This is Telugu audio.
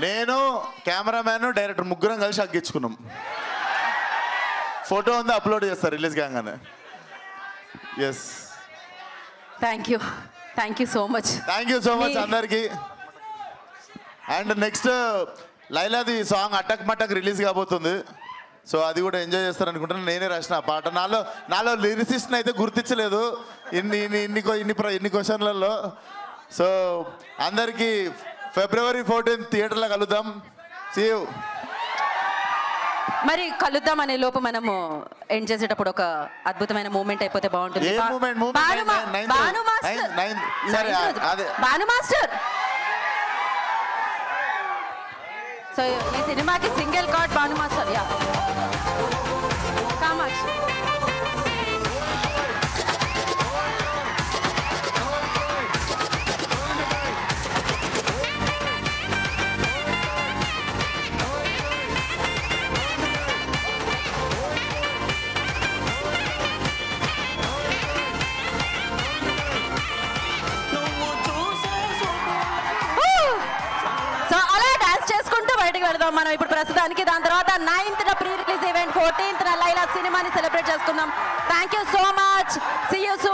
నేను కెమెరామ్యాన్ డైరెక్టర్ ముగ్గురం కలిసి అగ్గించుకున్నాం. ఫోటో ఉంది, అప్లోడ్ చేస్తారు రిలీజ్ కాగానే. Yes, thank you so much. Thank you so much అందరికి. అండ్ నెక్స్ట్ లైలాది సాంగ్ అటక్ మటక్ రిలీజ్ కాబోతుంది. సో అది కూడా ఎంజాయ్ చేస్తారు అనుకుంటున్నాను. నేనే రాసిన ఆ పాట. నాలో లిరిసిస్ట్ని అయితే గుర్తించలేదు ఇన్ని క్వశ్చన్లలో. సో అందరికీ February 14th థియేటర్లో కలుద్దాం. See you. మరి కలుద్దాం అనే లోపు మనము ఎండ్ చేసేటప్పుడు ఒక అద్భుతమైన మూమెంట్ అయిపోతే బాగుంటుంది. భాను మాస్టర్, సో ఈ సినిమాకి single card Bhanu master. Yeah Kamakshi. వెళ్దాం మనం ఇప్పుడు ప్రస్తుతానికి. దాని తర్వాత 9th pre release event, 14th Laila సినిమాని సెలబ్రేట్ చేసుకుందాం. Thank you so much. See you soon.